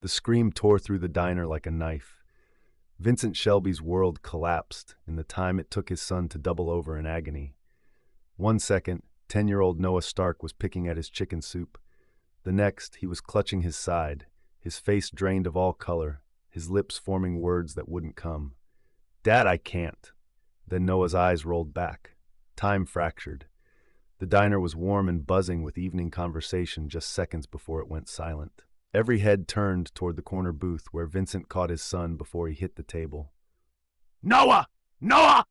The scream tore through the diner like a knife. Vincent Shelby's world collapsed in the time it took his son to double over in agony. 1 second, 10-year-old Noah Stark was picking at his chicken soup. The next, he was clutching his side, his face drained of all color, his lips forming words that wouldn't come. "Dad, I can't." Then Noah's eyes rolled back. Time fractured. The diner was warm and buzzing with evening conversation just seconds before it went silent. Every head turned toward the corner booth where Vincent caught his son before he hit the table. "Noah! Noah!"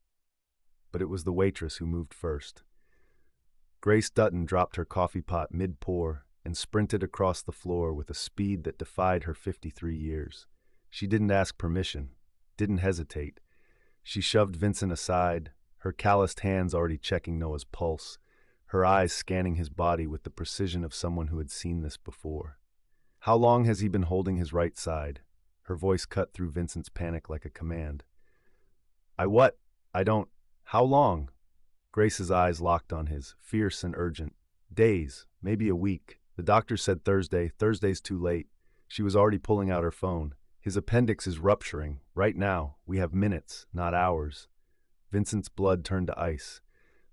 But it was the waitress who moved first. Grace Dutton dropped her coffee pot mid-pour and sprinted across the floor with a speed that defied her 53 years. She didn't ask permission, didn't hesitate. She shoved Vincent aside, her calloused hands already checking Noah's pulse, her eyes scanning his body with the precision of someone who had seen this before. "How long has he been holding his right side?" Her voice cut through Vincent's panic like a command. "I what? I don't. How long?" Grace's eyes locked on his, fierce and urgent. "Days, maybe a week. The doctor said Thursday. Thursday's too late." She was already pulling out her phone. "His appendix is rupturing. Right now. We have minutes, not hours." Vincent's blood turned to ice.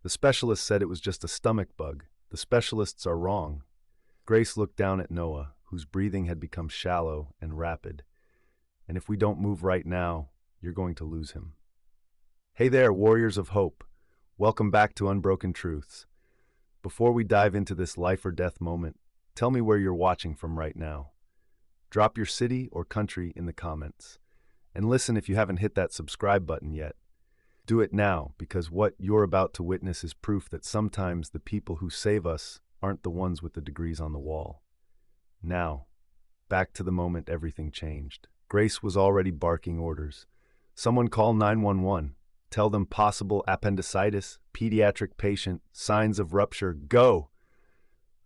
"The specialist said it was just a stomach bug. The specialists are wrong." Grace looked down at Noah, whose breathing had become shallow and rapid. "And if we don't move right now, you're going to lose him." Hey there, warriors of hope. Welcome back to Unbroken Truths. Before we dive into this life or death moment, tell me where you're watching from right now. Drop your city or country in the comments. And listen if you haven't hit that subscribe button yet. Do it now, because what you're about to witness is proof that sometimes the people who save us aren't the ones with the degrees on the wall. Now, back to the moment everything changed. Grace was already barking orders. "Someone call 911. Tell them possible appendicitis, pediatric patient, signs of rupture, go!"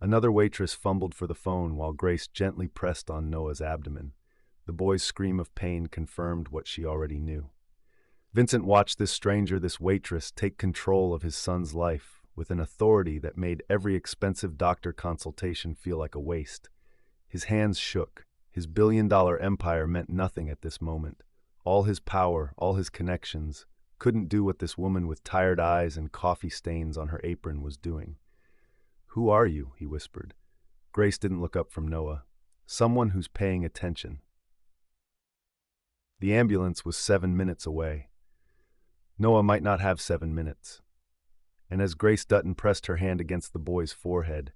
Another waitress fumbled for the phone while Grace gently pressed on Noah's abdomen. The boy's scream of pain confirmed what she already knew. Vincent watched this stranger, this waitress, take control of his son's life with an authority that made every expensive doctor consultation feel like a waste. His hands shook. His billion-dollar empire meant nothing at this moment. All his power, all his connections, couldn't do what this woman with tired eyes and coffee stains on her apron was doing. "Who are you?" he whispered. Grace didn't look up from Noah. "Someone who's paying attention." The ambulance was 7 minutes away. Noah might not have 7 minutes. And as Grace Dutton pressed her hand against the boy's forehead,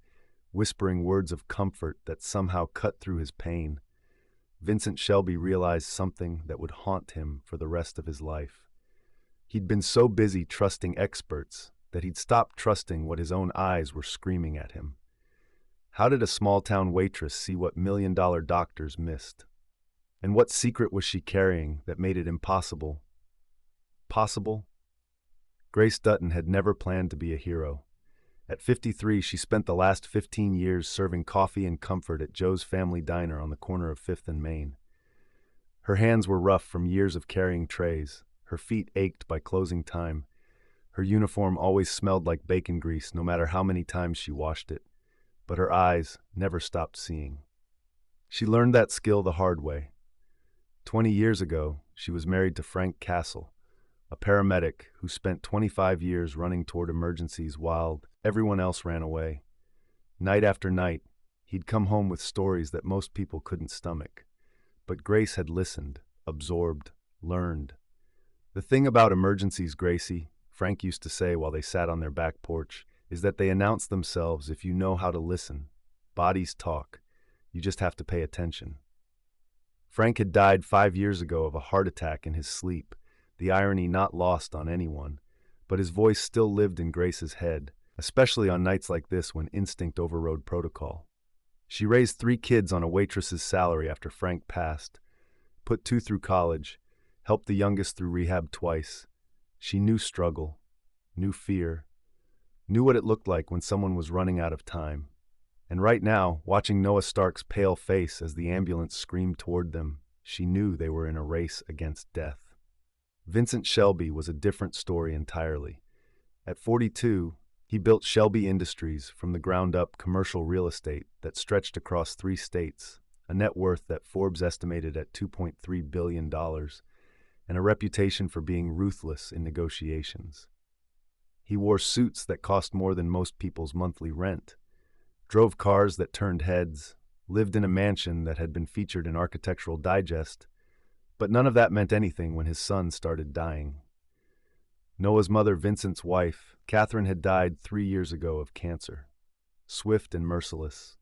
whispering words of comfort that somehow cut through his pain, Vincent Shelby realized something that would haunt him for the rest of his life. He'd been so busy trusting experts that he'd stopped trusting what his own eyes were screaming at him. How did a small-town waitress see what million-dollar doctors missed? And what secret was she carrying that made it impossible? Possible? Grace Dutton had never planned to be a hero. At 53, she spent the last 15 years serving coffee and comfort at Joe's Family Diner on the corner of 5th and Main. Her hands were rough from years of carrying trays. Her feet ached by closing time. Her uniform always smelled like bacon grease, no matter how many times she washed it. But her eyes never stopped seeing. She learned that skill the hard way. 20 years ago, she was married to Frank Castle, a paramedic who spent 25 years running toward emergencies while everyone else ran away. Night after night, he'd come home with stories that most people couldn't stomach. But Grace had listened, absorbed, learned. "The thing about emergencies, Gracie," Frank used to say while they sat on their back porch, "is that they announce themselves if you know how to listen. Bodies talk. You just have to pay attention." Frank had died 5 years ago of a heart attack in his sleep, the irony not lost on anyone, but his voice still lived in Grace's head, especially on nights like this when instinct overrode protocol. She raised 3 kids on a waitress's salary after Frank passed, put 2 through college, helped the youngest through rehab twice. She knew struggle, knew fear, knew what it looked like when someone was running out of time. And right now, watching Noah Stark's pale face as the ambulance screamed toward them, she knew they were in a race against death. Vincent Shelby was a different story entirely. At 42, he built Shelby Industries from the ground up commercial real estate that stretched across 3 states, a net worth that Forbes estimated at $2.3 billion, and a reputation for being ruthless in negotiations. He wore suits that cost more than most people's monthly rent, drove cars that turned heads, lived in a mansion that had been featured in Architectural Digest, but none of that meant anything when his son started dying. Noah's mother, Vincent's wife, Catherine, had died 3 years ago of cancer. Swift and merciless.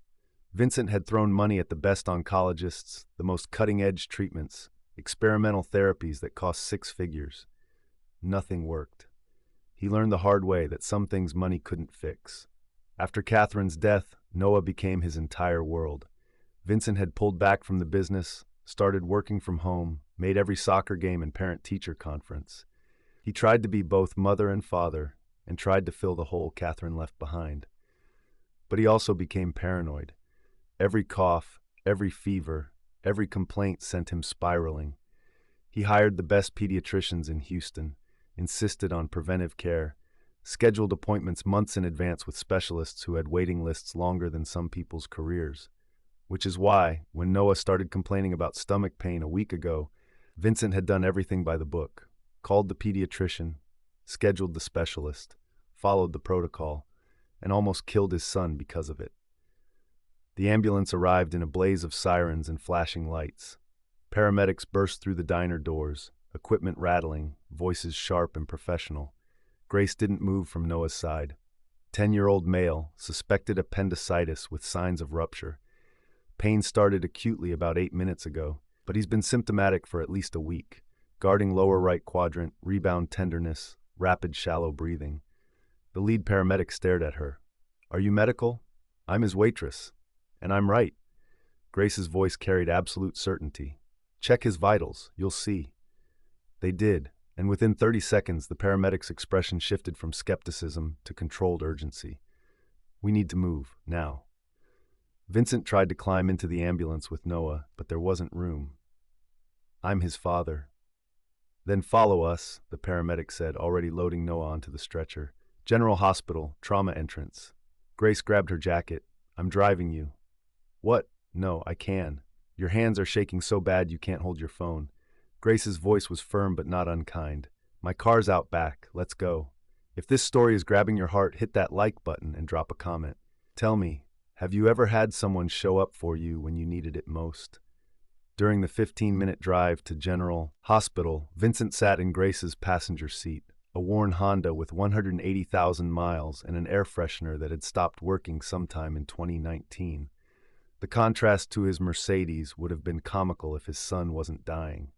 Vincent had thrown money at the best oncologists, the most cutting-edge treatments, experimental therapies that cost 6 figures. Nothing worked. He learned the hard way that some things money couldn't fix. After Catherine's death, Noah became his entire world. Vincent had pulled back from the business, started working from home, made every soccer game and parent-teacher conference. He tried to be both mother and father, and tried to fill the hole Catherine left behind. But he also became paranoid. Every cough, every fever, every complaint sent him spiraling. He hired the best pediatricians in Houston, insisted on preventive care, scheduled appointments months in advance with specialists who had waiting lists longer than some people's careers. Which is why, when Noah started complaining about stomach pain a week ago, Vincent had done everything by the book, called the pediatrician, scheduled the specialist, followed the protocol, and almost killed his son because of it. The ambulance arrived in a blaze of sirens and flashing lights. Paramedics burst through the diner doors, equipment rattling, voices sharp and professional. Grace didn't move from Noah's side. 10-year-old male, suspected appendicitis with signs of rupture. Pain started acutely about 8 minutes ago, but he's been symptomatic for at least a week, guarding lower right quadrant, rebound tenderness, rapid shallow breathing. The lead paramedic stared at her. "Are you medical? I'm his waitress. And I'm right." Grace's voice carried absolute certainty. "Check his vitals, you'll see." They did, and within 30 seconds the paramedic's expression shifted from skepticism to controlled urgency. "We need to move, now." Vincent tried to climb into the ambulance with Noah, but there wasn't room. "I'm his father." "Then follow us," the paramedic said, already loading Noah onto the stretcher. "General Hospital, trauma entrance." Grace grabbed her jacket. "I'm driving you." "What? No, I can. Your hands are shaking so bad you can't hold your phone." Grace's voice was firm but not unkind. "My car's out back. Let's go." If this story is grabbing your heart, hit that like button and drop a comment. Tell me, have you ever had someone show up for you when you needed it most? During the 15-minute drive to General Hospital, Vincent sat in Grace's passenger seat, a worn Honda with 180,000 miles and an air freshener that had stopped working sometime in 2019. The contrast to his Mercedes would have been comical if his son wasn't dying.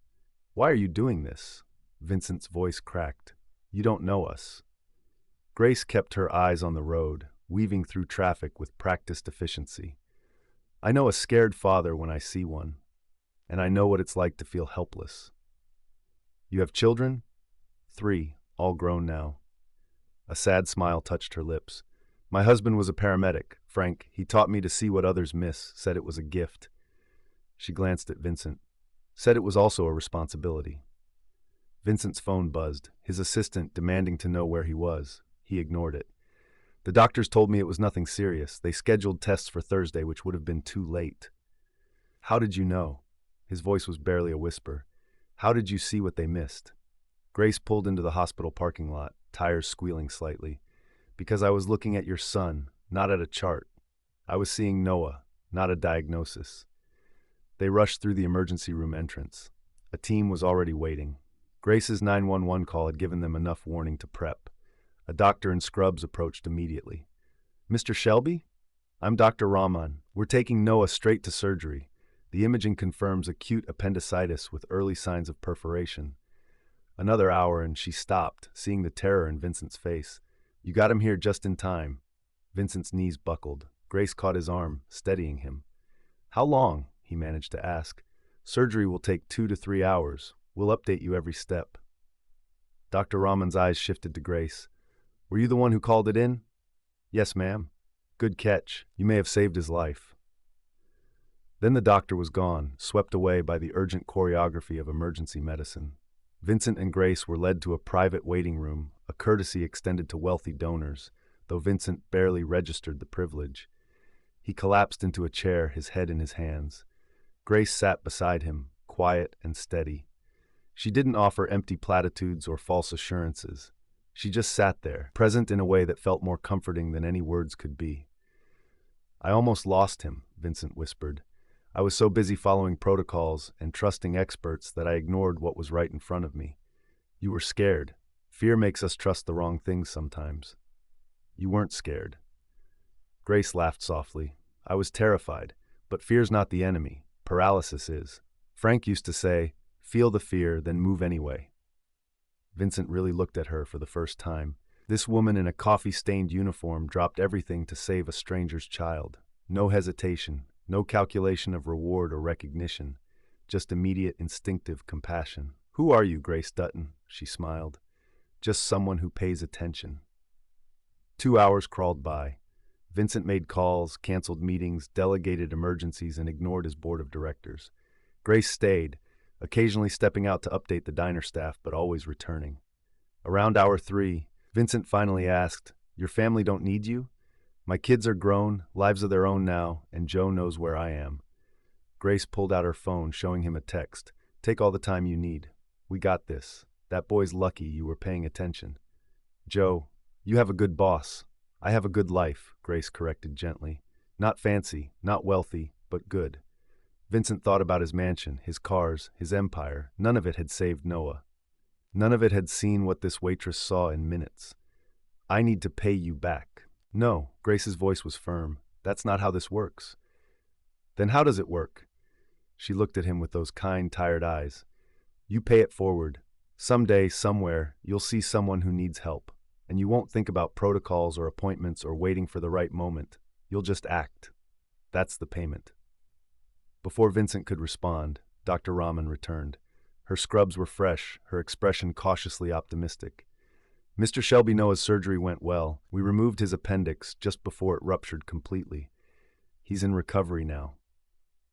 "Why are you doing this?" Vincent's voice cracked. "You don't know us." Grace kept her eyes on the road, weaving through traffic with practiced efficiency. "I know a scared father when I see one, and I know what it's like to feel helpless." "You have children?" 3, all grown now. A sad smile touched her lips. "My husband was a paramedic, Frank. He taught me to see what others miss, said it was a gift." She glanced at Vincent. "Said it was also a responsibility." Vincent's phone buzzed, his assistant demanding to know where he was. He ignored it. "The doctors told me it was nothing serious. They scheduled tests for Thursday, which would have been too late." "How did you know?" His voice was barely a whisper. "How did you see what they missed?" Grace pulled into the hospital parking lot, tires squealing slightly. "Because I was looking at your son, not at a chart. I was seeing Noah, not a diagnosis." They rushed through the emergency room entrance. A team was already waiting. Grace's 911 call had given them enough warning to prep. A doctor in scrubs approached immediately. "Mr. Shelby? I'm Dr. Rahman. We're taking Noah straight to surgery. The imaging confirms acute appendicitis with early signs of perforation." Another hour and she stopped, seeing the terror in Vincent's face. "You got him here just in time." Vincent's knees buckled. Grace caught his arm, steadying him. "How long?" he managed to ask. "Surgery will take 2 to 3 hours. We'll update you every step." Dr. Rahman's eyes shifted to Grace. "Were you the one who called it in?" "Yes, ma'am." "Good catch. You may have saved his life." Then the doctor was gone, swept away by the urgent choreography of emergency medicine. Vincent and Grace were led to a private waiting room, a courtesy extended to wealthy donors, though Vincent barely registered the privilege. He collapsed into a chair, his head in his hands. Grace sat beside him, quiet and steady. She didn't offer empty platitudes or false assurances. She just sat there, present in a way that felt more comforting than any words could be. "I almost lost him," Vincent whispered. "I was so busy following protocols and trusting experts that I ignored what was right in front of me. You were scared. Fear makes us trust the wrong things sometimes. You weren't scared." Grace laughed softly. "I was terrified, but fear's not the enemy. Paralysis is. Frank used to say, 'Feel the fear, then move anyway.'" Vincent really looked at her for the first time. This woman in a coffee-stained uniform dropped everything to save a stranger's child. No hesitation, no calculation of reward or recognition, just immediate instinctive compassion. "Who are you, Grace Dutton?" she smiled. "Just someone who pays attention." 2 hours crawled by. Vincent made calls, canceled meetings, delegated emergencies, and ignored his board of directors. Grace stayed, occasionally stepping out to update the diner staff, but always returning. Around hour 3, Vincent finally asked, "Your family don't need you? My kids are grown, lives of their own now, and Joe knows where I am." Grace pulled out her phone, showing him a text. "Take all the time you need. We got this. That boy's lucky you were paying attention." "Joe, you have a good boss. I have a good life," Grace corrected gently. "Not fancy, not wealthy, but good." Vincent thought about his mansion, his cars, his empire. None of it had saved Noah. None of it had seen what this waitress saw in minutes. "I need to pay you back." "No," Grace's voice was firm. "That's not how this works." "Then how does it work?" She looked at him with those kind, tired eyes. "You pay it forward. Someday, somewhere, you'll see someone who needs help. And you won't think about protocols or appointments or waiting for the right moment. You'll just act. That's the payment." Before Vincent could respond, Dr. Rahman returned. Her scrubs were fresh, her expression cautiously optimistic. "Mr. Shelby Noah's surgery went well. We removed his appendix just before it ruptured completely. He's in recovery now."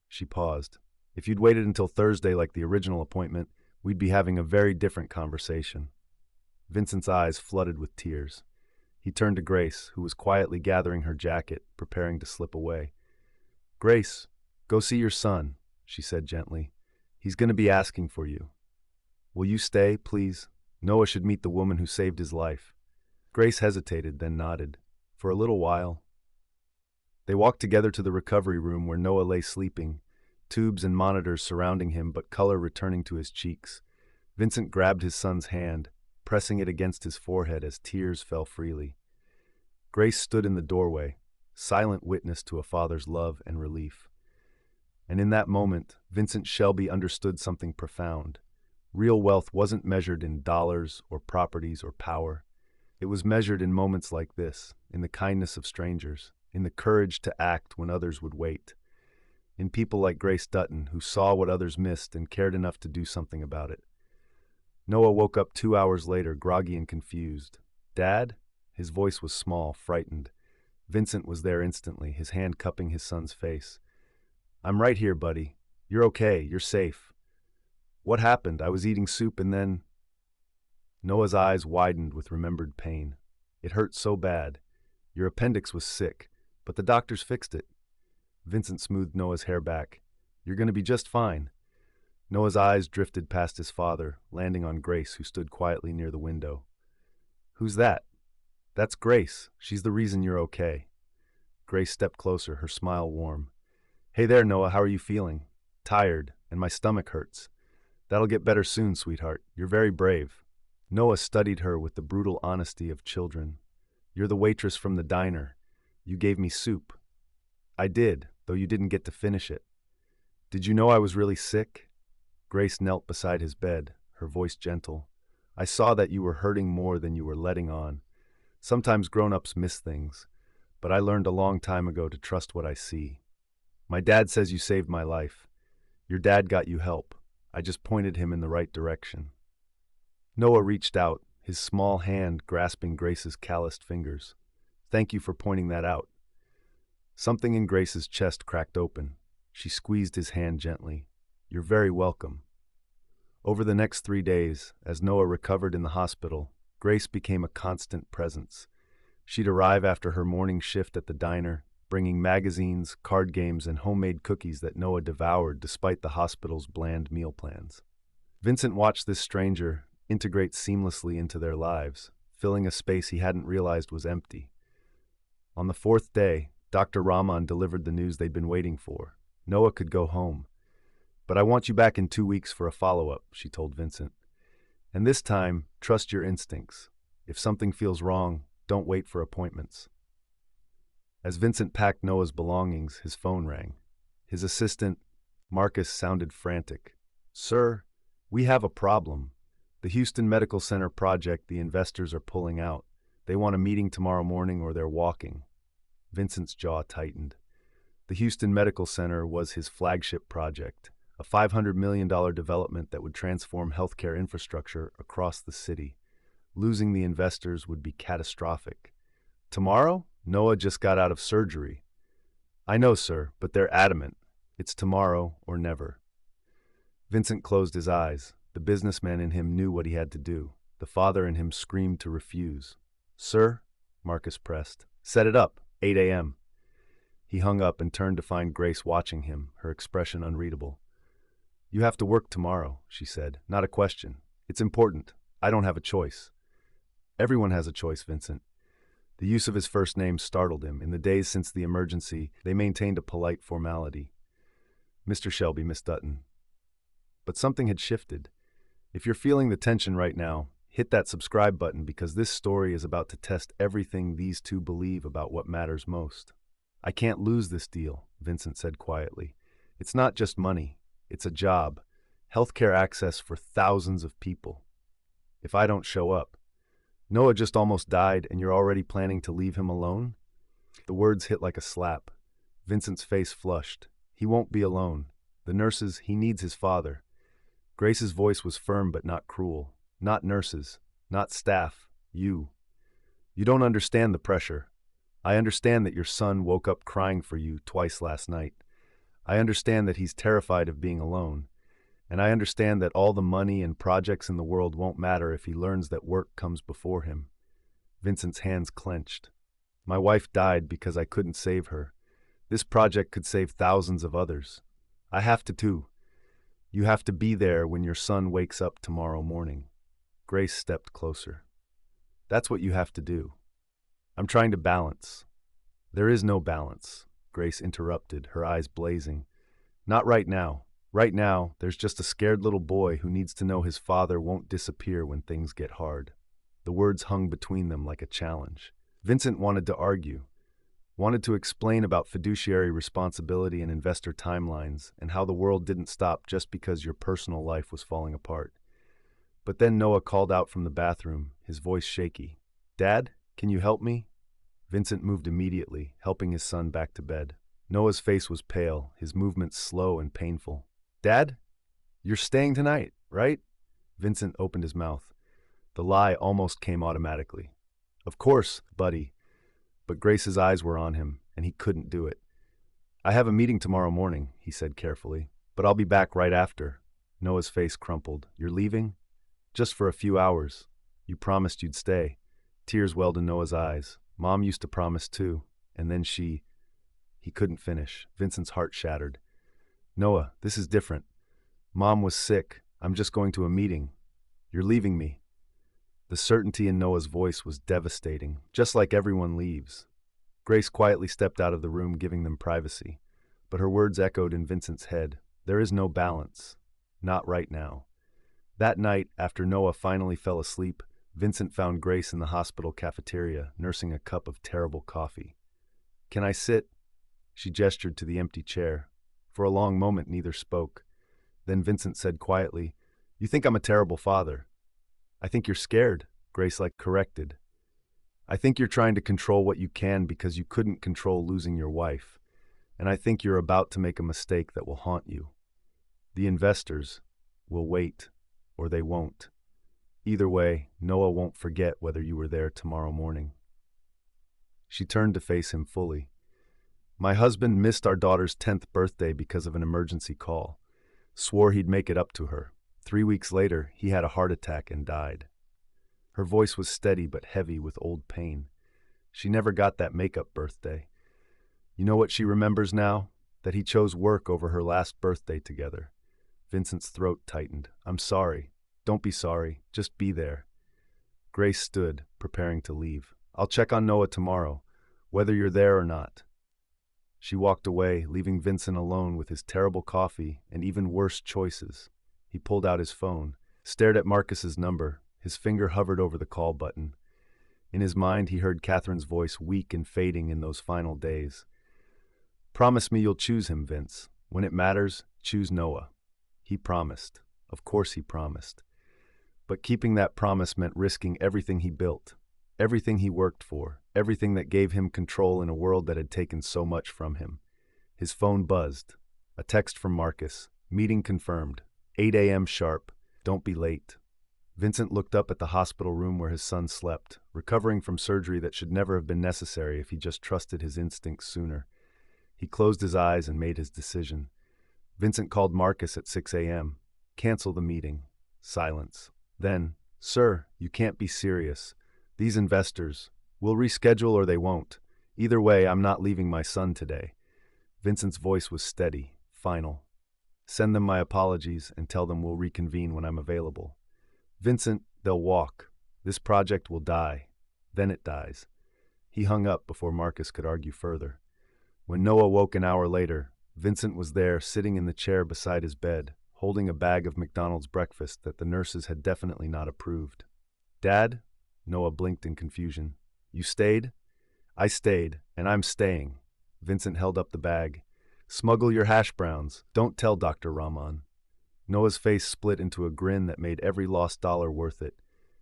She paused. "If you'd waited until Thursday like the original appointment, we'd be having a very different conversation." Vincent's eyes flooded with tears. He turned to Grace, who was quietly gathering her jacket, preparing to slip away. "Grace, go see your son," she said gently. "He's going to be asking for you. Will you stay, please? Noah should meet the woman who saved his life." Grace hesitated, then nodded. "For a little while." They walked together to the recovery room where Noah lay sleeping, tubes and monitors surrounding him but color returning to his cheeks. Vincent grabbed his son's hand, pressing it against his forehead as tears fell freely. Grace stood in the doorway, silent witness to a father's love and relief. And in that moment, Vincent Shelby understood something profound. Real wealth wasn't measured in dollars or properties or power. It was measured in moments like this, in the kindness of strangers, in the courage to act when others would wait, in people like Grace Dutton who saw what others missed and cared enough to do something about it. Noah woke up 2 hours later, groggy and confused. "Dad?" His voice was small, frightened. Vincent was there instantly, his hand cupping his son's face. "I'm right here, buddy. You're okay. You're safe." "What happened? I was eating soup and then—" Noah's eyes widened with remembered pain. "It hurt so bad. Your appendix was sick, but the doctors fixed it." Vincent smoothed Noah's hair back. "You're going to be just fine." Noah's eyes drifted past his father, landing on Grace, who stood quietly near the window. "Who's that?" "That's Grace. She's the reason you're okay." Grace stepped closer, her smile warm. "Hey there, Noah, how are you feeling?" "Tired, and my stomach hurts." "That'll get better soon, sweetheart. You're very brave." Noah studied her with the brutal honesty of children. "You're the waitress from the diner. You gave me soup." "I did, though you didn't get to finish it." "Did you know I was really sick?" Grace knelt beside his bed, her voice gentle. "I saw that you were hurting more than you were letting on. Sometimes grown-ups miss things, but I learned a long time ago to trust what I see. My dad says you saved my life. Your dad got you help. I just pointed him in the right direction." Noah reached out, his small hand grasping Grace's calloused fingers. "Thank you for pointing that out." Something in Grace's chest cracked open. She squeezed his hand gently. "You're very welcome." Over the next 3 days, as Noah recovered in the hospital, Grace became a constant presence. She'd arrive after her morning shift at the diner, bringing magazines, card games, and homemade cookies that Noah devoured despite the hospital's bland meal plans. Vincent watched this stranger integrate seamlessly into their lives, filling a space he hadn't realized was empty. On the fourth day, Dr. Rahman delivered the news they'd been waiting for. Noah could go home. "But I want you back in 2 weeks for a follow-up," she told Vincent. "And this time, trust your instincts. If something feels wrong, don't wait for appointments." As Vincent packed Noah's belongings, his phone rang. His assistant, Marcus, sounded frantic. "Sir, we have a problem. The Houston Medical Center project, the investors are pulling out. They want a meeting tomorrow morning or they're walking." Vincent's jaw tightened. The Houston Medical Center was his flagship project, a $500 million development that would transform healthcare infrastructure across the city. Losing the investors would be catastrophic. "Tomorrow? Noah just got out of surgery." "I know, sir, but they're adamant. It's tomorrow or never." Vincent closed his eyes. The businessman in him knew what he had to do. The father in him screamed to refuse. "Sir," Marcus pressed, "set it up, 8 a.m. He hung up and turned to find Grace watching him, her expression unreadable. "You have to work tomorrow," she said. "Not a question. It's important. I don't have a choice." "Everyone has a choice, Vincent." The use of his first name startled him. In the days since the emergency, they maintained a polite formality. "Mr. Shelby, Miss Dutton." But something had shifted. If you're feeling the tension right now, hit that subscribe button because this story is about to test everything these two believe about what matters most. "I can't lose this deal," Vincent said quietly. "It's not just money. It's a job. Healthcare access for thousands of people. If I don't show up, Noah just almost died and you're already planning to leave him alone?" The words hit like a slap. Vincent's face flushed. He won't be alone. The nurses, he needs his father. Grace's voice was firm but not cruel. "Not nurses, not staff, you. You don't understand the pressure. I understand that your son woke up crying for you twice last night. I understand that he's terrified of being alone. And I understand that all the money and projects in the world won't matter if he learns that work comes before him." Vincent's hands clenched. "My wife died because I couldn't save her. This project could save thousands of others. I have to too. You have to be there when your son wakes up tomorrow morning." Grace stepped closer. "That's what you have to do." "I'm trying to balance." "There is no balance," Grace interrupted, her eyes blazing. "Not right now. Right now, there's just a scared little boy who needs to know his father won't disappear when things get hard." The words hung between them like a challenge. Vincent wanted to argue, wanted to explain about fiduciary responsibility and investor timelines and how the world didn't stop just because your personal life was falling apart. But then Noah called out from the bathroom, his voice shaky. "Dad, can you help me?" Vincent moved immediately, helping his son back to bed. Noah's face was pale, his movements slow and painful. "Dad, you're staying tonight, right?" Vincent opened his mouth. The lie almost came automatically. "Of course, buddy." But Grace's eyes were on him, and he couldn't do it. "I have a meeting tomorrow morning," he said carefully, "but I'll be back right after." Noah's face crumpled. "You're leaving?" "Just for a few hours. You promised you'd stay." Tears welled in Noah's eyes. "Mom used to promise too, and then she—" He couldn't finish. Vincent's heart shattered. "Noah, this is different. Mom was sick. I'm just going to a meeting. You're leaving me." The certainty in Noah's voice was devastating, just like everyone leaves. Grace quietly stepped out of the room, giving them privacy. But her words echoed in Vincent's head. There is no balance. Not right now. That night, after Noah finally fell asleep, Vincent found Grace in the hospital cafeteria, nursing a cup of terrible coffee. "Can I sit?" She gestured to the empty chair. For a long moment, neither spoke. Then Vincent said quietly, "You think I'm a terrible father." "I think you're scared," Grace corrected. "I think you're trying to control what you can because you couldn't control losing your wife. And I think you're about to make a mistake that will haunt you. The investors will wait, or they won't. Either way, Noah won't forget whether you were there tomorrow morning." She turned to face him fully. "My husband missed our daughter's 10th birthday because of an emergency call. Swore he'd make it up to her. 3 weeks later, he had a heart attack and died." Her voice was steady but heavy with old pain. "She never got that makeup birthday. You know what she remembers now? That he chose work over her last birthday together. Vincent's throat tightened. I'm sorry. Don't be sorry. Just be there. Grace stood, preparing to leave. I'll check on Noah tomorrow, whether you're there or not. She walked away, leaving Vincent alone with his terrible coffee and even worse choices. He pulled out his phone, stared at Marcus's number. His finger hovered over the call button. In his mind, he heard Catherine's voice, weak and fading in those final days. Promise me you'll choose him, Vince. When it matters, choose Noah. He promised. Of course he promised. But keeping that promise meant risking everything he built, everything he worked for, everything that gave him control in a world that had taken so much from him. His phone buzzed. A text from Marcus. Meeting confirmed. 8 a.m. sharp. Don't be late. Vincent looked up at the hospital room where his son slept, recovering from surgery that should never have been necessary if he just trusted his instincts sooner. He closed his eyes and made his decision. Vincent called Marcus at 6 a.m. Cancel the meeting. Silence. Then, sir, you can't be serious. These investors, will reschedule or they won't. Either way, I'm not leaving my son today. Vincent's voice was steady, final. Send them my apologies and tell them we'll reconvene when I'm available. Vincent, they'll walk. This project will die. Then it dies. He hung up before Marcus could argue further. When Noah woke an hour later, Vincent was there, sitting in the chair beside his bed, holding a bag of McDonald's breakfast that the nurses had definitely not approved. Dad? Noah blinked in confusion. You stayed? I stayed, and I'm staying. Vincent held up the bag. Smuggle your hash browns. Don't tell Dr. Rahman. Noah's face split into a grin that made every lost dollar worth it.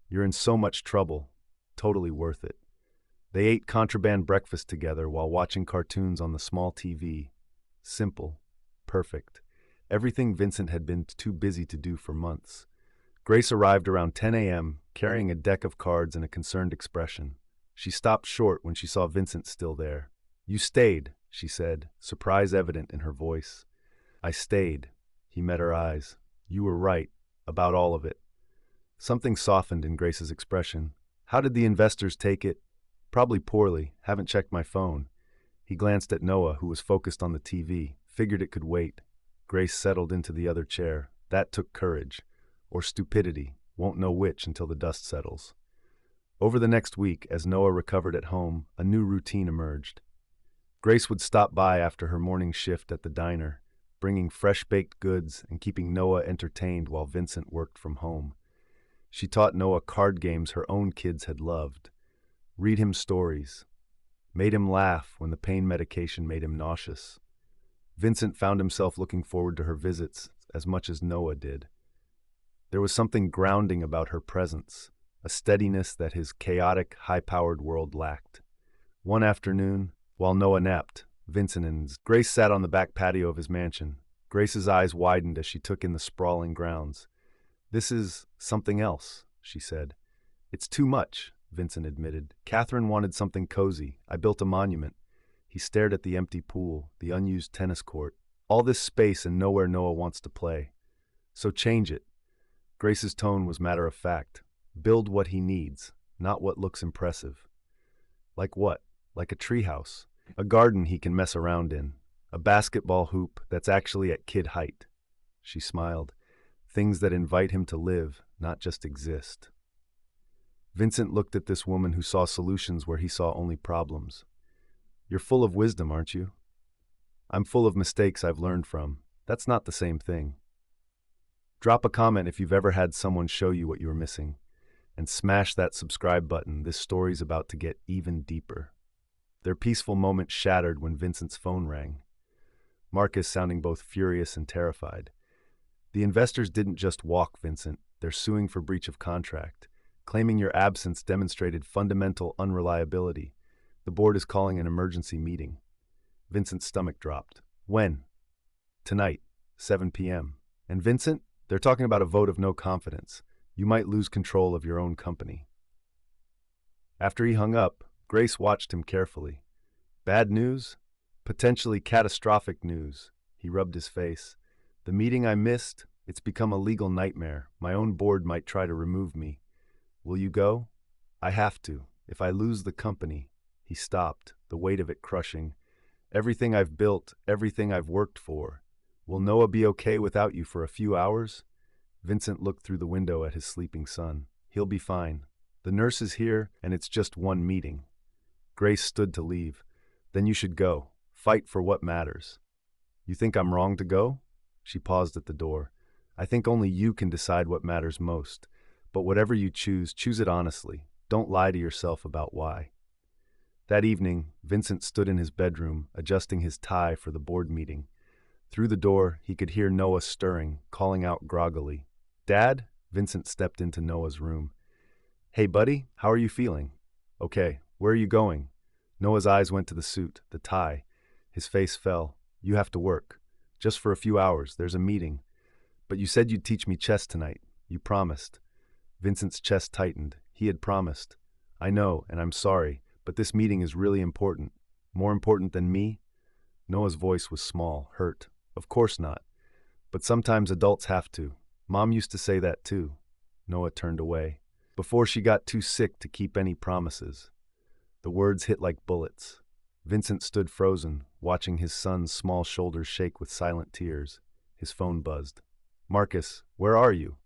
You're in so much trouble. Totally worth it. They ate contraband breakfast together while watching cartoons on the small TV. Simple. Perfect. Everything Vincent had been too busy to do for months. Grace arrived around 10 a.m., carrying a deck of cards and a concerned expression. She stopped short when she saw Vincent still there. You stayed, she said, surprise evident in her voice. I stayed. He met her eyes. You were right, about all of it. Something softened in Grace's expression. How did the investors take it? Probably poorly. Haven't checked my phone. He glanced at Noah, who was focused on the TV, figured it could wait. Grace settled into the other chair. That took courage. Or stupidity. Won't know which until the dust settles. Over the next week, as Noah recovered at home, a new routine emerged. Grace would stop by after her morning shift at the diner, bringing fresh-baked goods and keeping Noah entertained while Vincent worked from home. She taught Noah card games her own kids had loved, read him stories, made him laugh when the pain medication made him nauseous. Vincent found himself looking forward to her visits as much as Noah did. There was something grounding about her presence, a steadiness that his chaotic, high-powered world lacked. One afternoon, while Noah napped, Vincent and Grace sat on the back patio of his mansion. Grace's eyes widened as she took in the sprawling grounds. This is something else, she said. It's too much, Vincent admitted. Catherine wanted something cozy. I built a monument. He stared at the empty pool, the unused tennis court. All this space and nowhere Noah wants to play. So change it. Grace's tone was matter-of-fact. Build what he needs, not what looks impressive. Like what? Like a treehouse. A garden he can mess around in. A basketball hoop that's actually at kid height. She smiled. Things that invite him to live, not just exist. Vincent looked at this woman who saw solutions where he saw only problems. You're full of wisdom, aren't you? I'm full of mistakes I've learned from. That's not the same thing. Drop a comment if you've ever had someone show you what you were missing. And smash that subscribe button. This story's about to get even deeper. Their peaceful moment shattered when Vincent's phone rang. Marcus sounding both furious and terrified. The investors didn't just walk, Vincent. They're suing for breach of contract, claiming your absence demonstrated fundamental unreliability. The board is calling an emergency meeting. Vincent's stomach dropped. When? Tonight, 7 p.m. And Vincent, they're talking about a vote of no confidence. You might lose control of your own company. After he hung up, Grace watched him carefully. Bad news? Potentially catastrophic news. He rubbed his face. The meeting I missed, it's become a legal nightmare. My own board might try to remove me. Will you go? I have to. If I lose the company. He stopped, the weight of it crushing. Everything I've built, everything I've worked for. Will Noah be okay without you for a few hours? Vincent looked through the window at his sleeping son. He'll be fine. The nurse is here, and it's just one meeting. Grace stood to leave. Then you should go. Fight for what matters. You think I'm wrong to go? She paused at the door. I think only you can decide what matters most. But whatever you choose it honestly. Don't lie to yourself about why. That evening, Vincent stood in his bedroom, adjusting his tie for the board meeting. Through the door, he could hear Noah stirring, calling out groggily. Dad? Vincent stepped into Noah's room. Hey, buddy, how are you feeling? Okay, where are you going? Noah's eyes went to the suit, the tie. His face fell. You have to work. Just for a few hours, there's a meeting. But you said you'd teach me chess tonight. You promised. Vincent's chest tightened. He had promised. I know, and I'm sorry, but this meeting is really important. More important than me? Noah's voice was small, hurt. Of course not. But sometimes adults have to. Mom used to say that too. Noah turned away. Before she got too sick to keep any promises. The words hit like bullets. Vincent stood frozen, watching his son's small shoulders shake with silent tears. His phone buzzed. Marcus, where are you?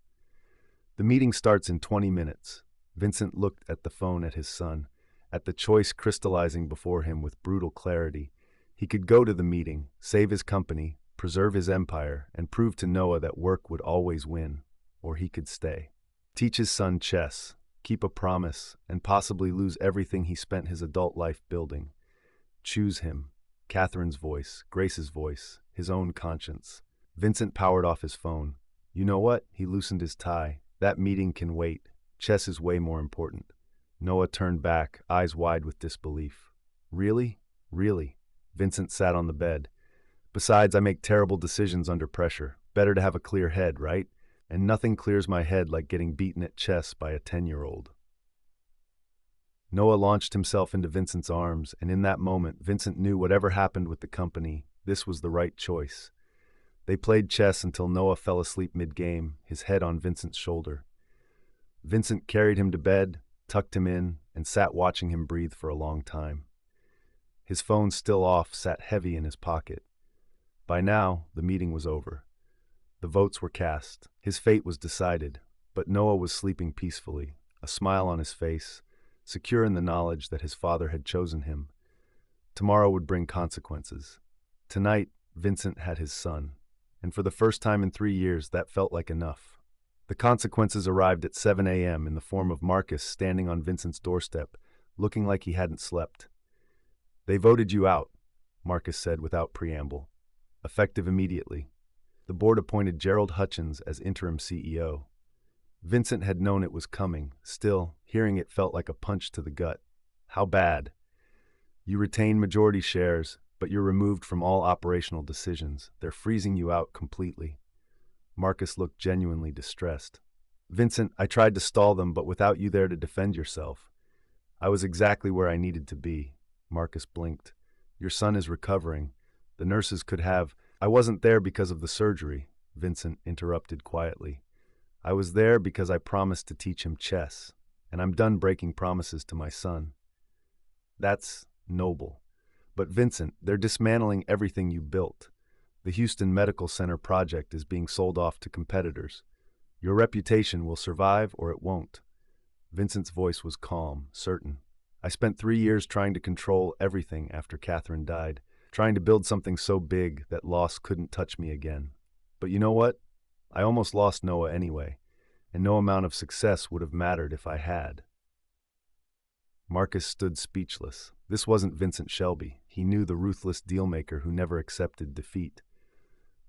The meeting starts in 20 minutes. Vincent looked at the phone at his son, at the choice crystallizing before him with brutal clarity. He could go to the meeting, save his company, preserve his empire, and prove to Noah that work would always win, or he could stay. Teach his son chess, keep a promise, and possibly lose everything he spent his adult life building. Choose him. Catherine's voice, Grace's voice, his own conscience. Vincent powered off his phone. You know what? He loosened his tie. That meeting can wait. Chess is way more important. Noah turned back, eyes wide with disbelief. Really? Really? Vincent sat on the bed. Besides, I make terrible decisions under pressure. Better to have a clear head, right? And nothing clears my head like getting beaten at chess by a 10-year-old. Noah launched himself into Vincent's arms, and in that moment, Vincent knew whatever happened with the company, this was the right choice. They played chess until Noah fell asleep mid-game, his head on Vincent's shoulder. Vincent carried him to bed, tucked him in, and sat watching him breathe for a long time. His phone still off sat heavy in his pocket. By now, the meeting was over. The votes were cast. His fate was decided, but Noah was sleeping peacefully, a smile on his face, secure in the knowledge that his father had chosen him. Tomorrow would bring consequences. Tonight, Vincent had his son, and for the first time in 3 years, that felt like enough. The consequences arrived at 7 a.m. in the form of Marcus standing on Vincent's doorstep, looking like he hadn't slept. They voted you out, Marcus said without preamble. Effective immediately. The board appointed Gerald Hutchins as interim CEO. Vincent had known it was coming. Still, hearing it felt like a punch to the gut. How bad? You retain majority shares, but you're removed from all operational decisions. They're freezing you out completely. Marcus looked genuinely distressed. Vincent, I tried to stall them, but without you there to defend yourself. I was exactly where I needed to be. Marcus blinked. Your son is recovering. The nurses could have... I wasn't there because of the surgery, Vincent interrupted quietly. I was there because I promised to teach him chess, and I'm done breaking promises to my son. That's noble. But Vincent, they're dismantling everything you built. The Houston Medical Center project is being sold off to competitors. Your reputation will survive or it won't. Vincent's voice was calm, certain. I spent 3 years trying to control everything after Catherine died, trying to build something so big that loss couldn't touch me again. But you know what? I almost lost Noah anyway, and no amount of success would have mattered if I had. Marcus stood speechless. This wasn't Vincent Shelby. He knew the ruthless dealmaker who never accepted defeat.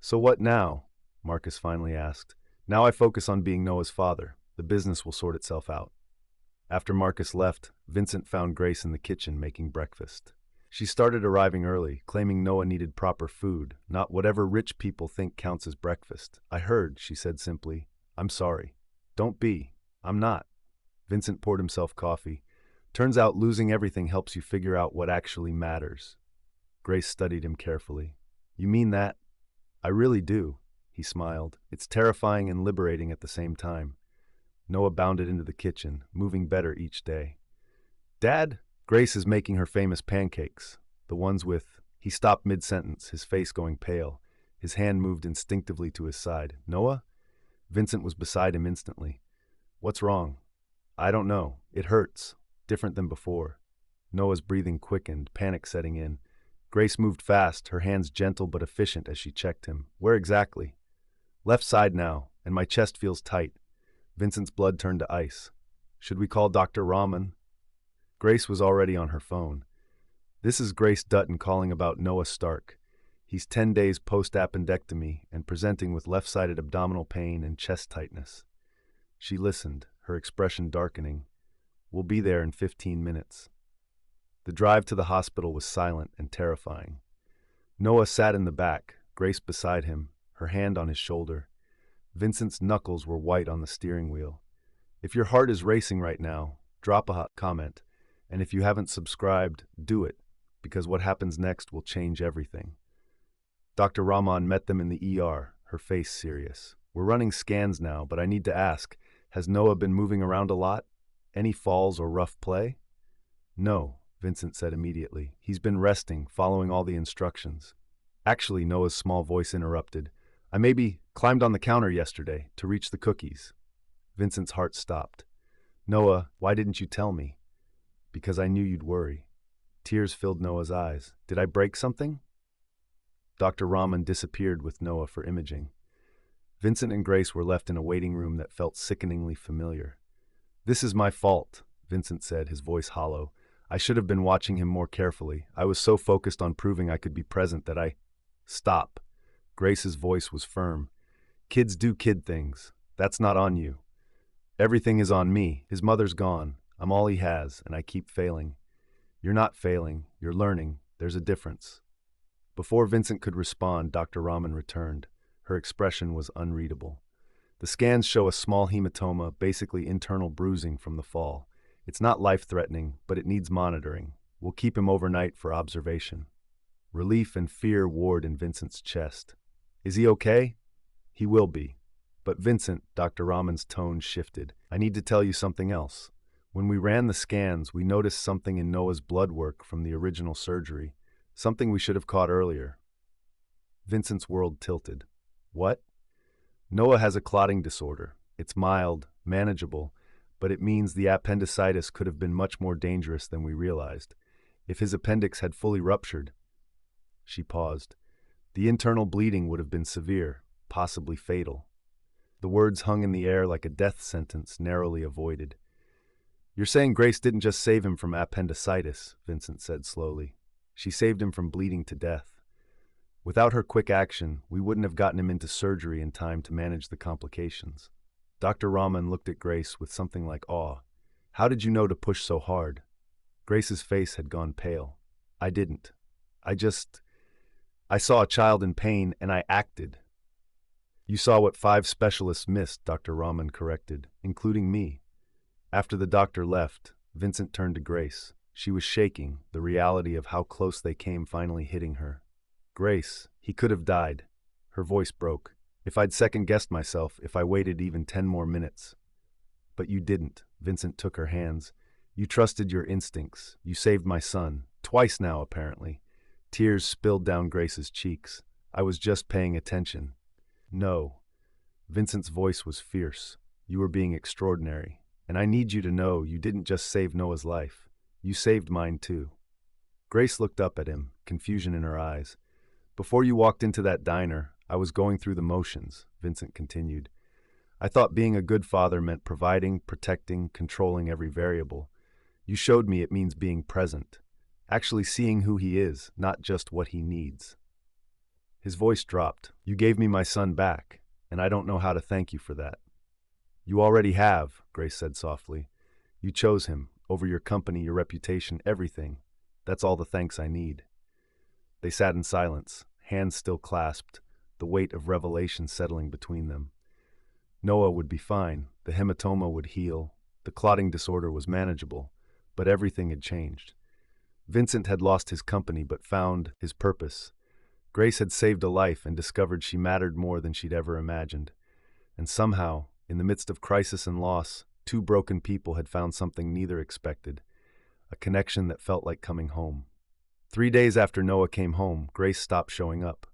So what now? Marcus finally asked. Now I focus on being Noah's father. The business will sort itself out. After Marcus left, Vincent found Grace in the kitchen making breakfast. She started arriving early, claiming Noah needed proper food, not whatever rich people think counts as breakfast. I heard, she said simply. I'm sorry. Don't be. I'm not. Vincent poured himself coffee. Turns out losing everything helps you figure out what actually matters. Grace studied him carefully. You mean that? I really do, he smiled. It's terrifying and liberating at the same time. Noah bounded into the kitchen, moving better each day. Dad, Grace is making her famous pancakes, the ones with He stopped mid-sentence, his face going pale. His hand moved instinctively to his side. Noah? Vincent was beside him instantly. What's wrong? I don't know. It hurts. Different than before. Noah's breathing quickened, panic setting in. Grace moved fast, her hands gentle but efficient as she checked him. Where exactly? Left side now, and my chest feels tight. Vincent's blood turned to ice. Should we call Dr. Rahman? Grace was already on her phone. This is Grace Dutton calling about Noah Stark. He's 10 days post-appendectomy and presenting with left-sided abdominal pain and chest tightness. She listened, her expression darkening. We'll be there in 15 minutes. The drive to the hospital was silent and terrifying. Noah sat in the back, Grace beside him, her hand on his shoulder. Vincent's knuckles were white on the steering wheel. If your heart is racing right now, drop a hot comment. And if you haven't subscribed, do it, because what happens next will change everything. Dr. Rahman met them in the ER, her face serious. We're running scans now, but I need to ask, has Noah been moving around a lot? Any falls or rough play? No, Vincent said immediately. He's been resting, following all the instructions. Actually, Noah's small voice interrupted. I maybe climbed on the counter yesterday to reach the cookies. Vincent's heart stopped. Noah, why didn't you tell me? Because I knew you'd worry. Tears filled Noah's eyes. Did I break something? Dr. Rahman disappeared with Noah for imaging. Vincent and Grace were left in a waiting room that felt sickeningly familiar. This is my fault, Vincent said, his voice hollow. I should have been watching him more carefully. I was so focused on proving I could be present that I... Stop. Grace's voice was firm. Kids do kid things. That's not on you. Everything is on me. His mother's gone. I'm all he has, and I keep failing. You're not failing. You're learning. There's a difference. Before Vincent could respond, Dr. Rahman returned. Her expression was unreadable. The scans show a small hematoma, basically internal bruising from the fall. It's not life-threatening, but it needs monitoring. We'll keep him overnight for observation. Relief and fear warred in Vincent's chest. Is he okay? He will be. But Vincent, Dr. Rahman's tone shifted. I need to tell you something else. When we ran the scans, we noticed something in Noah's blood work from the original surgery. Something we should have caught earlier. Vincent's world tilted. What? Noah has a clotting disorder. It's mild, manageable, but it means the appendicitis could have been much more dangerous than we realized. If his appendix had fully ruptured... She paused. The internal bleeding would have been severe, possibly fatal. The words hung in the air like a death sentence narrowly avoided. You're saying Grace didn't just save him from appendicitis, Vincent said slowly. She saved him from bleeding to death. Without her quick action, we wouldn't have gotten him into surgery in time to manage the complications. Dr. Rahman looked at Grace with something like awe. How did you know to push so hard? Grace's face had gone pale. I didn't. I saw a child in pain and I acted. You saw what 5 specialists missed, Dr. Rahman corrected, including me. After the doctor left, Vincent turned to Grace. She was shaking, the reality of how close they came finally hitting her. Grace, he could have died. Her voice broke. If I'd second-guessed myself, if I waited even 10 more minutes. But you didn't. Vincent took her hands. You trusted your instincts. You saved my son. Twice now, apparently. Tears spilled down Grace's cheeks. I was just paying attention. No. Vincent's voice was fierce. You were being extraordinary. And I need you to know you didn't just save Noah's life. You saved mine too. Grace looked up at him, confusion in her eyes. Before you walked into that diner, I was going through the motions, Vincent continued. I thought being a good father meant providing, protecting, controlling every variable. You showed me it means being present. Actually seeing who he is, not just what he needs. His voice dropped. You gave me my son back, and I don't know how to thank you for that. You already have, Grace said softly. You chose him, over your company, your reputation, everything. That's all the thanks I need. They sat in silence, hands still clasped, the weight of revelation settling between them. Noah would be fine, the hematoma would heal, the clotting disorder was manageable, but everything had changed. Vincent had lost his company but found his purpose. Grace had saved a life and discovered she mattered more than she'd ever imagined. And somehow, in the midst of crisis and loss, 2 broken people had found something neither expected, a connection that felt like coming home. 3 days after Noah came home, Grace stopped showing up.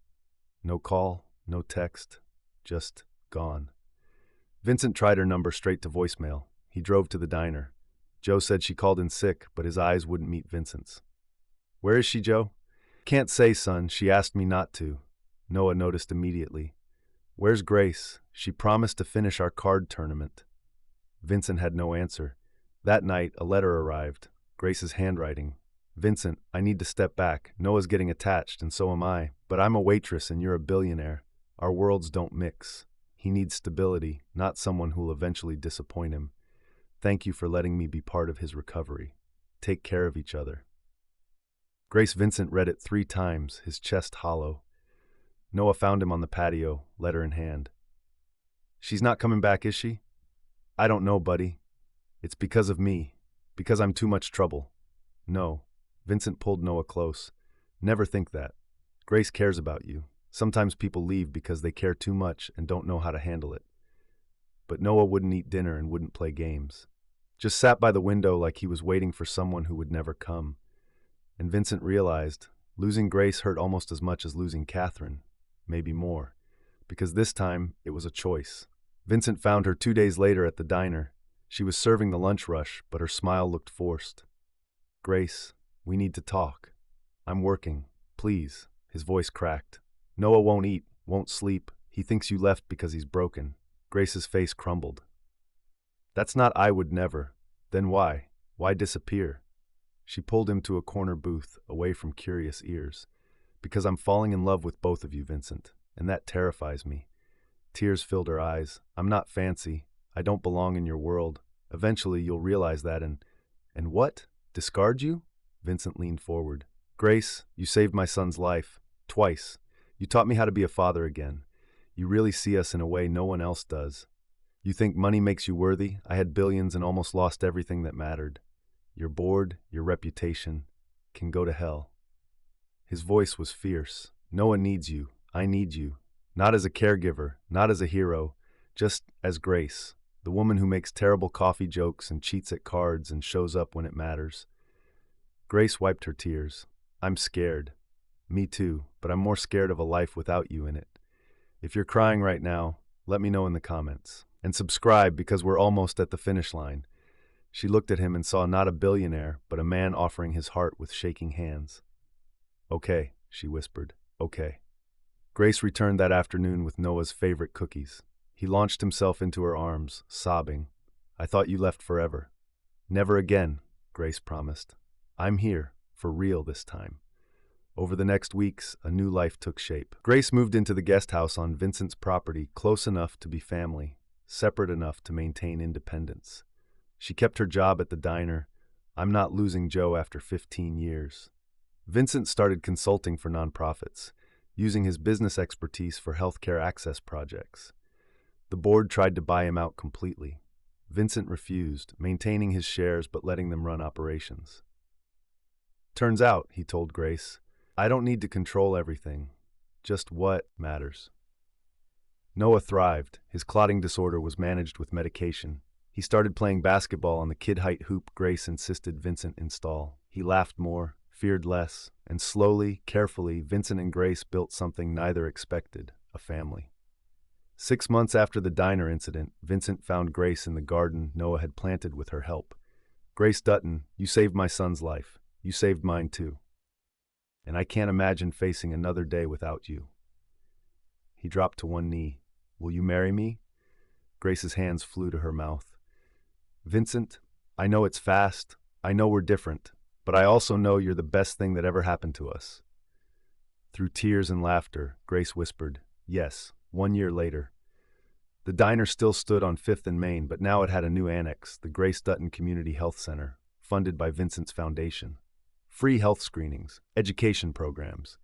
No call, no text, just gone. Vincent tried her number straight to voicemail. He drove to the diner. Joe said she called in sick, but his eyes wouldn't meet Vincent's. "Where is she, Joe?" "Can't say, son. She asked me not to." Noah noticed immediately. "Where's Grace? She promised to finish our card tournament." Vincent had no answer. That night, a letter arrived. Grace's handwriting. "Vincent, I need to step back. Noah's getting attached, and so am I. But I'm a waitress and you're a billionaire. Our worlds don't mix. He needs stability, not someone who'll eventually disappoint him. Thank you for letting me be part of his recovery. Take care of each other." Grace Vincent read it 3 times, his chest hollow. Noah found him on the patio, letter in hand. "She's not coming back, is she?" "I don't know, buddy. It's because of me. Because I'm too much trouble." "No." Vincent pulled Noah close. "Never think that. Grace cares about you. Sometimes people leave because they care too much and don't know how to handle it." But Noah wouldn't eat dinner and wouldn't play games. Just sat by the window like he was waiting for someone who would never come. And Vincent realized losing Grace hurt almost as much as losing Catherine, maybe more, because this time it was a choice. Vincent found her 2 days later at the diner. She was serving the lunch rush, but her smile looked forced. "Grace, we need to talk. I'm working. Please." His voice cracked. "Noah won't eat, won't sleep. He thinks you left because he's broken." Grace's face crumbled. "That's not I would never. Then why? Why disappear?" She pulled him to a corner booth, away from curious ears. "Because I'm falling in love with both of you, Vincent, and that terrifies me." Tears filled her eyes. "I'm not fancy. I don't belong in your world. Eventually you'll realize that and what? Discard you?" Vincent leaned forward. "Grace, you saved my son's life. Twice. You taught me how to be a father again. You really see us in a way no one else does. You think money makes you worthy? I had billions and almost lost everything that mattered. Your board, your reputation, can go to hell." His voice was fierce. "Noah needs you. I need you. Not as a caregiver, not as a hero, just as Grace, the woman who makes terrible coffee jokes and cheats at cards and shows up when it matters." Grace wiped her tears. "I'm scared." "Me too, but I'm more scared of a life without you in it. If you're crying right now, let me know in the comments. And subscribe because we're almost at the finish line." She looked at him and saw not a billionaire, but a man offering his heart with shaking hands. "Okay," she whispered. "Okay." Grace returned that afternoon with Noah's favorite cookies. He launched himself into her arms, sobbing. "I thought you left forever." "Never again," Grace promised. "I'm here, for real this time." Over the next weeks, a new life took shape. Grace moved into the guest house on Vincent's property, close enough to be family, separate enough to maintain independence. She kept her job at the diner. I'm not losing Joe after 15 years. Vincent started consulting for nonprofits, using his business expertise for healthcare access projects. The board tried to buy him out completely. Vincent refused, maintaining his shares but letting them run operations. "Turns out," he told Grace, "I don't need to control everything, just what matters." Noah thrived. His clotting disorder was managed with medication. He started playing basketball on the kid-height hoop Grace insisted Vincent install. He laughed more, feared less, and slowly, carefully, Vincent and Grace built something neither expected, a family. 6 months after the diner incident, Vincent found Grace in the garden Noah had planted with her help. "Grace Dutton, you saved my son's life. You saved mine too. And I can't imagine facing another day without you." He dropped to one knee. "Will you marry me?" Grace's hands flew to her mouth. "Vincent, I know it's fast. I know we're different. But I also know you're the best thing that ever happened to us." Through tears and laughter, Grace whispered, "Yes," 1 year later. The diner still stood on 5th and Main, but now it had a new annex, the Grace Dutton Community Health Center, funded by Vincent's foundation. Free health screenings, education programs,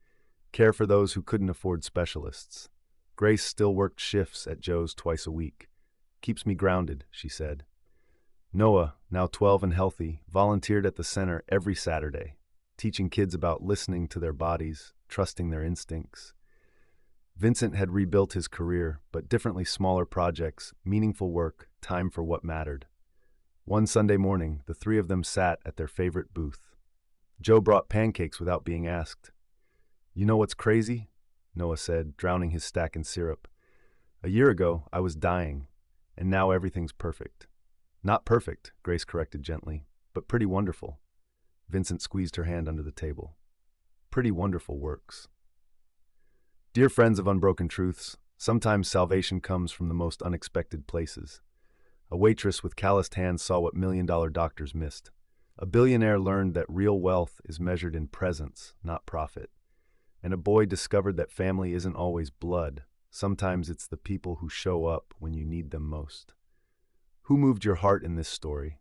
care for those who couldn't afford specialists. Grace still worked shifts at Joe's twice a week. "Keeps me grounded," she said. Noah, now 12 and healthy, volunteered at the center every Saturday, teaching kids about listening to their bodies, trusting their instincts. Vincent had rebuilt his career, but differently: smaller projects, meaningful work, time for what mattered. One Sunday morning, the 3 of them sat at their favorite booth. Joe brought pancakes without being asked. You know what's crazy? Noah said, drowning his stack in syrup. A year ago, I was dying, and now everything's perfect. Not perfect, Grace corrected gently, but pretty wonderful. Vincent squeezed her hand under the table. Pretty wonderful works. Dear friends of Unbroken Truths, sometimes salvation comes from the most unexpected places. A waitress with calloused hands saw what million-dollar doctors missed. A billionaire learned that real wealth is measured in presence, not profit. And a boy discovered that family isn't always blood. Sometimes it's the people who show up when you need them most. Who moved your heart in this story?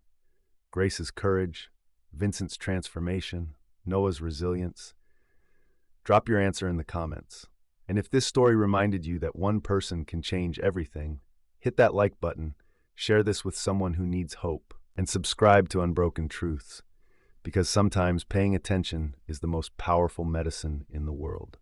Grace's courage, Vincent's transformation, Noah's resilience? Drop your answer in the comments. And if this story reminded you that one person can change everything, hit that like button, share this with someone who needs hope, and subscribe to Unbroken Truths, because sometimes paying attention is the most powerful medicine in the world.